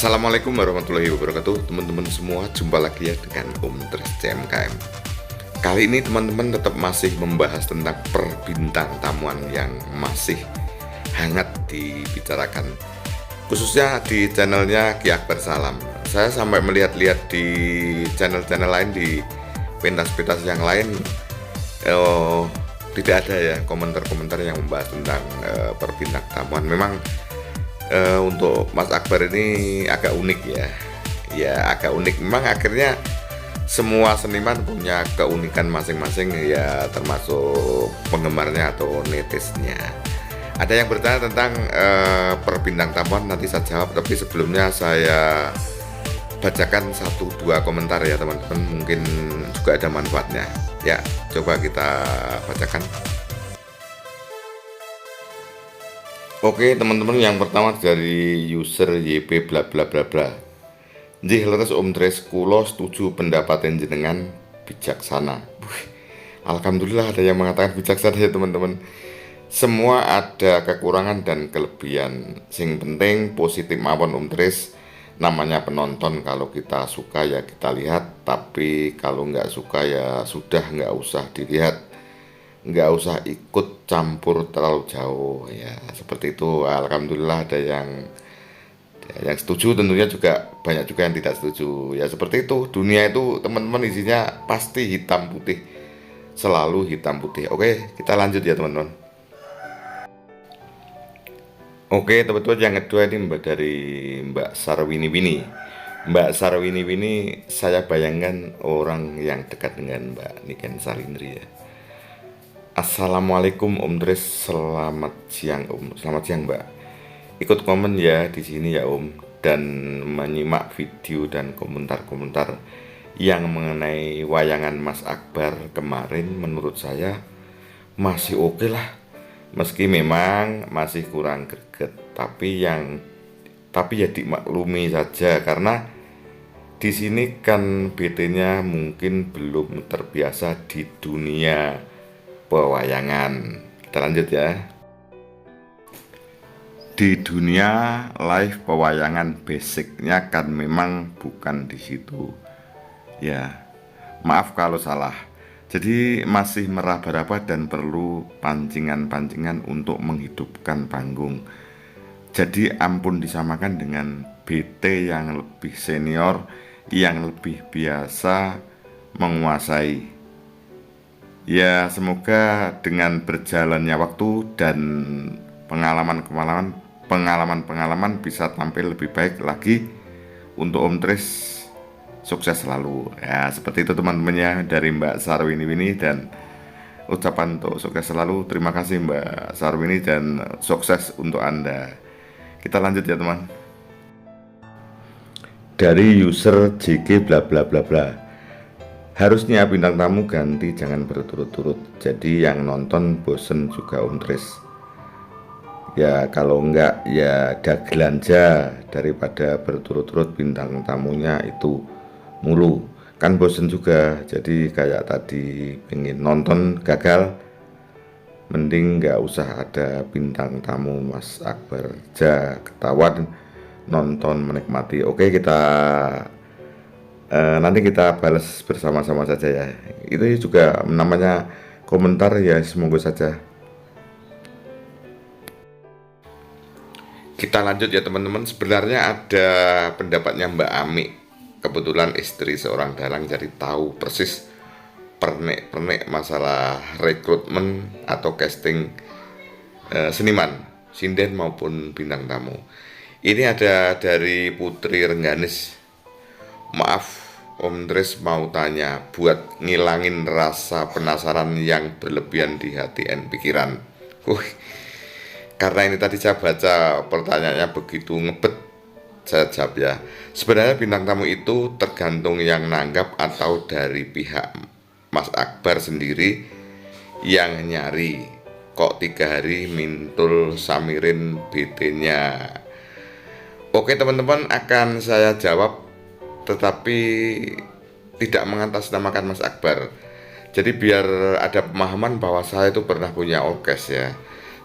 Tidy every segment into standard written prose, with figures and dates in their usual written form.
Assalamualaikum warahmatullahi wabarakatuh. Teman-teman semua, jumpa lagi ya dengan Om Tres CMKM. Kali ini teman-teman tetap masih membahas tentang perbintang tamuan yang masih hangat dibicarakan, khususnya di channelnya Ki Akbar Salam. Saya sampai melihat-lihat di channel-channel lain, di pentas-pentas yang lain, tidak ada ya komentar-komentar yang membahas tentang perbintang tamuan. Memang untuk Mas Akbar ini agak unik ya agak unik. Memang akhirnya semua seniman punya keunikan masing-masing ya, termasuk penggemarnya atau netizennya. Ada yang bertanya tentang perbintang tamuan, nanti saya jawab, tapi sebelumnya saya bacakan 1-2 komentar ya teman-teman, mungkin juga ada manfaatnya ya. Coba kita bacakan. Oke teman-teman, yang pertama dari user YP bla bla bla bla. Nggih leres Om Tres, kula setuju pendapat jenengan bijaksana. Alhamdulillah ada yang mengatakan bijaksana ya teman-teman. Semua ada kekurangan dan kelebihan. Sing penting positif mawon Om Tres. Namanya penonton, kalau kita suka ya kita lihat, tapi kalau nggak suka ya sudah, nggak usah dilihat, nggak usah ikut campur terlalu jauh ya, seperti itu. Alhamdulillah ada yang setuju, tentunya juga banyak juga yang tidak setuju ya, seperti itu. Dunia itu teman-teman isinya pasti hitam putih, selalu hitam putih. Oke, kita lanjut ya teman-teman. Oke teman-teman, yang kedua ini dari Mbak Sarwini Wini. Mbak Sarwini Wini, saya bayangkan orang yang dekat dengan Mbak Niken Salindri ya. Assalamualaikum Om Tres, selamat siang Om. Selamat siang Mbak. Ikut komen ya di sini ya Om, dan menyimak video dan komentar-komentar yang mengenai wayangan Mas Akbar kemarin. Menurut saya masih oke lah, meski memang masih kurang greget, tapi ya dimaklumi saja, karena di sini kan BT-nya mungkin belum terbiasa di dunia pewayangan. Kita lanjut ya. Di dunia live pewayangan basicnya kan memang bukan di situ. Ya, maaf kalau salah. Jadi masih meraba-raba dan perlu pancingan-pancingan untuk menghidupkan panggung. Jadi ampun disamakan dengan BT yang lebih senior, yang lebih biasa menguasai. Ya, semoga dengan berjalannya waktu dan pengalaman bisa tampil lebih baik lagi. Untuk Om Tres sukses selalu ya, seperti itu teman-teman ya, dari Mbak Sarwini Wini. Dan ucapan untuk sukses selalu, terima kasih Mbak Sarwini, dan sukses untuk Anda. Kita lanjut ya teman. Dari user JG bla bla bla bla. Harusnya bintang tamu ganti, jangan berturut-turut, jadi yang nonton bosen juga Om Tres. Ya kalau enggak ya dagelanja, daripada berturut-turut bintang tamunya itu mulu, kan bosen juga. Jadi kayak tadi pengen nonton gagal, mending nggak usah ada bintang tamu Mas Akbar, ketahuan nonton menikmati. Oke, kita nanti kita balas bersama-sama saja ya. Itu juga namanya komentar ya, semoga saja. Kita lanjut ya teman-teman. Sebenarnya ada pendapatnya Mbak Ami, kebetulan istri seorang dalang, jadi tahu persis pernek-pernek masalah rekrutmen atau casting seniman, sinden maupun bintang tamu. Ini ada dari Putri Rengganis. Maaf Om Tres, mau tanya buat ngilangin rasa penasaran yang berlebihan di hati dan pikiran. Karena ini tadi saya baca pertanyaannya begitu ngebet, saya jawab ya. Sebenarnya bintang tamu itu tergantung yang nanggap atau dari pihak Mas Akbar sendiri yang nyari. Kok 3 hari mintul samirin BT-nya? Oke teman-teman, akan saya jawab, tetapi tidak mengatasnamakan Mas Akbar. Jadi biar ada pemahaman bahwa saya itu pernah punya orkes ya.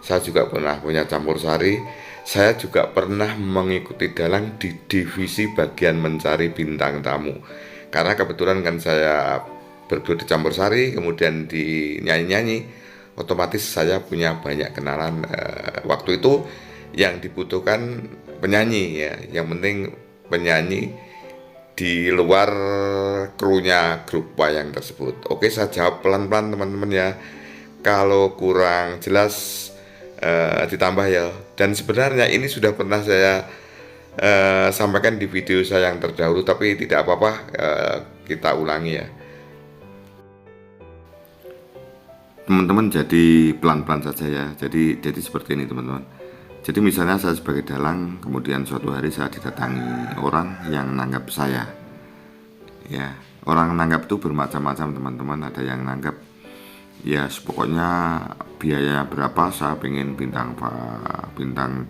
Saya juga pernah punya campur sari. Saya juga pernah mengikuti dalang di divisi bagian mencari bintang tamu. Karena kebetulan kan saya berdua di campur sari, kemudian di nyanyi-nyanyi, otomatis saya punya banyak kenalan. Waktu itu yang dibutuhkan penyanyi ya, yang penting penyanyi di luar krunya grup wayang tersebut. Oke, saya jawab pelan-pelan teman-teman ya. Kalau kurang jelas ditambah ya. Dan sebenarnya ini sudah pernah saya sampaikan di video saya yang terdahulu, tapi tidak apa-apa, kita ulangi ya. Teman-teman, jadi pelan-pelan saja ya. Jadi seperti ini teman-teman. Jadi misalnya saya sebagai dalang, kemudian suatu hari saya didatangi orang yang nanggap saya. Ya, orang nanggap itu bermacam-macam teman-teman. Ada yang nanggap ya pokoknya biayanya berapa, saya pengen bintang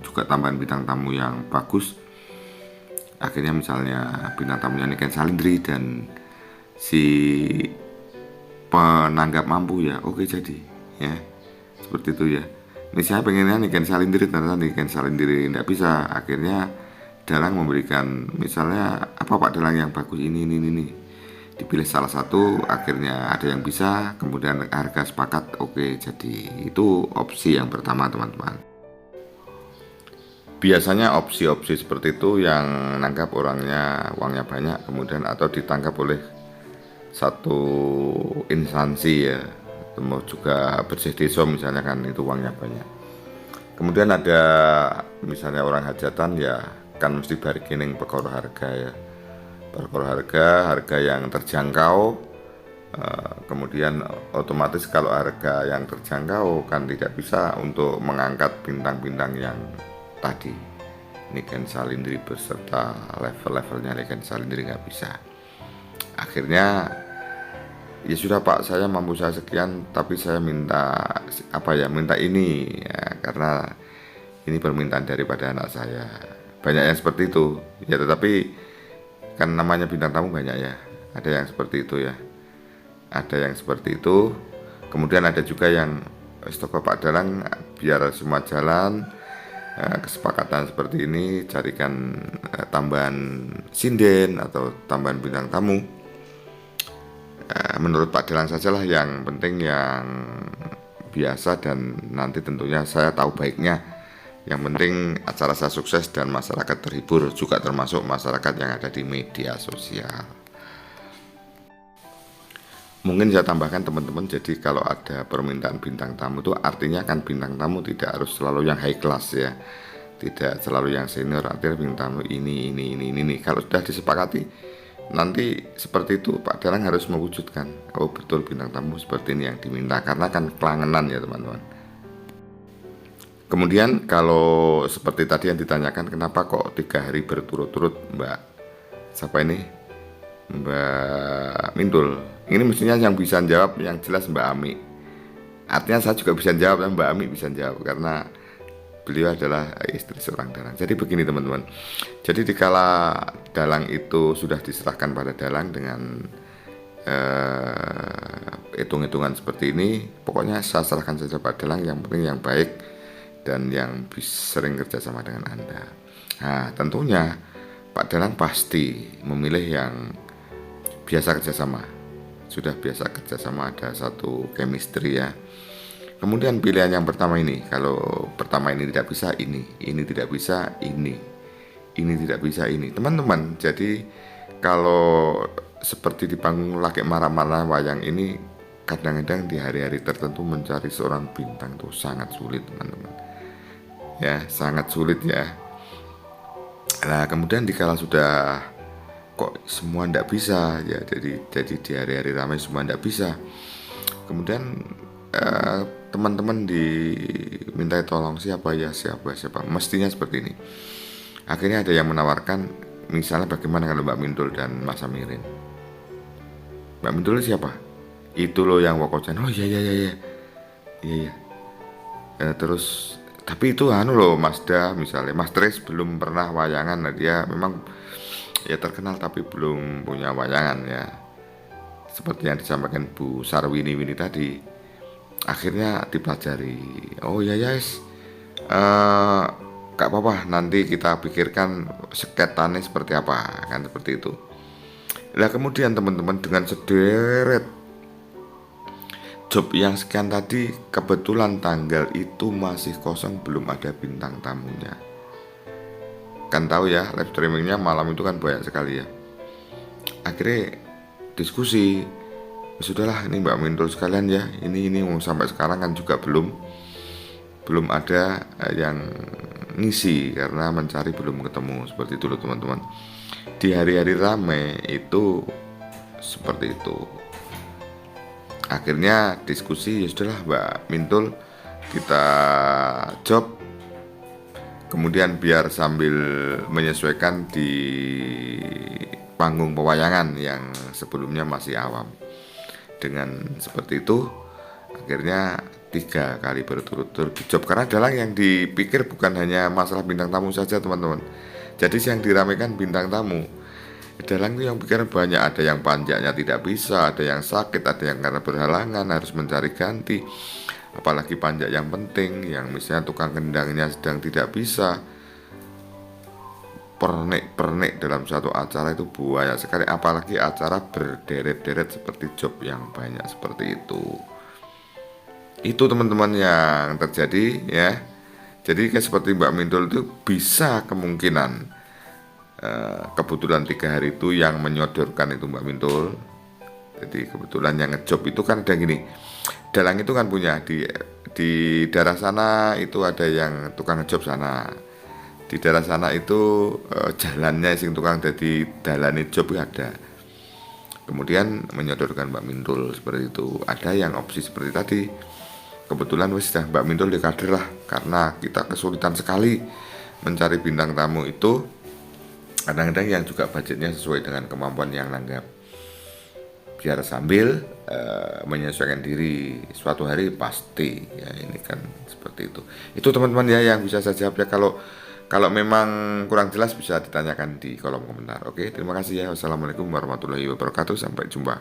juga tambahan bintang tamu yang bagus. Akhirnya misalnya bintang tamunya Niken Salindri dan si penanggap mampu ya, oke jadi ya seperti itu ya. Ini saya pengennya Niken Salindri, ternyata Niken Salindri tidak bisa. Akhirnya dalang memberikan misalnya apa Pak Dalang yang bagus ini dipilih salah satu, akhirnya ada yang bisa, kemudian harga sepakat, oke jadi. Itu opsi yang pertama teman-teman. Biasanya opsi-opsi seperti itu yang nangkap orangnya uangnya banyak, kemudian atau ditangkap oleh satu instansi ya, mau juga bersih desa misalnya kan, itu uangnya banyak. Kemudian ada misalnya orang hajatan ya kan mesti bargaining perkara harga ya, perkara harga yang terjangkau. Kemudian otomatis kalau harga yang terjangkau kan tidak bisa untuk mengangkat bintang-bintang yang tadi Niken Salindri beserta level-levelnya Niken Salindri nggak bisa. Akhirnya ya sudah Pak, saya mampu saya sekian, tapi saya minta minta ini ya, karena ini permintaan daripada anak saya. Banyak yang seperti itu ya, tetapi kan namanya bintang tamu banyak ya, ada yang seperti itu ya, ada yang seperti itu. Kemudian ada juga yang toko Pak Dalang biar semua jalan, kesepakatan seperti ini, carikan tambahan sinden atau tambahan bintang tamu. Menurut Pak Dalang sajalah, yang penting yang biasa, dan nanti tentunya saya tahu baiknya. Yang penting acara saya sukses dan masyarakat terhibur, juga termasuk masyarakat yang ada di media sosial. Mungkin saya tambahkan teman-teman, jadi kalau ada permintaan bintang tamu itu artinya kan bintang tamu tidak harus selalu yang high class ya, tidak selalu yang senior. Artinya bintang tamu ini. Kalau sudah disepakati nanti seperti itu, Pak Dalang harus mewujudkan, oh betul bintang tamu seperti ini yang diminta, karena kan kelangenan ya teman-teman. Kemudian kalau seperti tadi yang ditanyakan, kenapa kok 3 hari berturut-turut Mbak siapa ini, Mbak Mindul, ini mestinya yang bisa jawab yang jelas Mbak Ami. Artinya saya juga bisa jawab dan Mbak Ami bisa jawab, karena beliau adalah istri seorang dalang. Jadi begini teman-teman, jadi dikala dalang itu sudah diserahkan pada dalang dengan hitung-hitungan seperti ini, pokoknya saya serahkan saja pada dalang, yang penting yang baik dan yang sering kerjasama dengan Anda. Nah tentunya Pak Dalang pasti memilih yang biasa kerjasama, sudah biasa kerjasama, ada satu chemistry ya. Kemudian pilihan yang pertama ini, kalau pertama ini tidak bisa, ini tidak bisa, ini tidak bisa, ini teman-teman. Jadi kalau seperti di panggung laki marah-marah wayang ini, kadang-kadang di hari-hari tertentu mencari seorang bintang itu sangat sulit teman-teman ya, sangat sulit ya. Nah kemudian dikala sudah kok semua tidak bisa ya, jadi di hari-hari ramai semua tidak bisa, kemudian teman-teman diminta tolong, siapa, mestinya seperti ini. Akhirnya ada yang menawarkan, misalnya bagaimana kalau Mbak Mindul dan Mas Amirin. Mbak Mindul siapa? Itu loh yang Wokocan. Oh iya. Terus tapi itu loh Mas Da, misalnya Mas Tris belum pernah wayangan. Nah, dia memang ya terkenal tapi belum punya wayangan ya, seperti yang disampaikan Bu Sarwini tadi. Akhirnya dipelajari, oh ya yes, gak apa-apa, nanti kita pikirkan sketanya seperti apa, kan seperti itu. Nah kemudian teman-teman, dengan sederet job yang sekian tadi, kebetulan tanggal itu masih kosong, belum ada bintang tamunya. Kan tahu ya, live streamingnya malam itu kan banyak sekali ya. Akhirnya diskusi, sudahlah ini Mbak Mintul sekalian ya, ini sampai sekarang kan juga belum ada yang ngisi karena mencari belum ketemu, seperti itu loh teman-teman. Di hari-hari rame itu seperti itu. Akhirnya diskusi, ya sudahlah Mbak Mintul kita job, kemudian biar sambil menyesuaikan di panggung pewayangan yang sebelumnya masih awam. Dengan seperti itu akhirnya 3 kali berturut-turut di job, karena adalah yang dipikir bukan hanya masalah bintang tamu saja teman-teman. Jadi yang diramaikan bintang tamu. Dalang itu yang pikir banyak, ada yang panjatnya tidak bisa, ada yang sakit, ada yang karena berhalangan harus mencari ganti. Apalagi panjat yang penting, yang misalnya tukang kendangnya sedang tidak bisa. Pernik-pernik dalam satu acara itu banyak sekali, apalagi acara berderet-deret seperti job yang banyak seperti itu. Itu teman-teman yang terjadi ya. Jadi kayak seperti Mbak Mintul itu bisa kemungkinan kebetulan 3 hari itu yang menyodorkan itu Mbak Mintul. Jadi kebetulan yang ngejob itu kan ada gini, dalang itu kan punya di daerah sana itu ada yang tukang ngejob sana. Di daerah sana itu jalannya sing tukang jadi dalane job ada. Kemudian menyodorkan Mbak Mintul seperti itu. Ada yang opsi seperti tadi. Kebetulan sudah Mbak Mintul dikader lah, karena kita kesulitan sekali mencari bintang tamu itu. Kadang-kadang yang juga budgetnya sesuai dengan kemampuan yang nanggap, biar sambil menyesuaikan diri suatu hari pasti ya, ini kan seperti itu teman-teman ya yang bisa saya jawab ya. Kalau memang kurang jelas bisa ditanyakan di kolom komentar. Oke, terima kasih ya. Wassalamualaikum warahmatullahi wabarakatuh, sampai jumpa.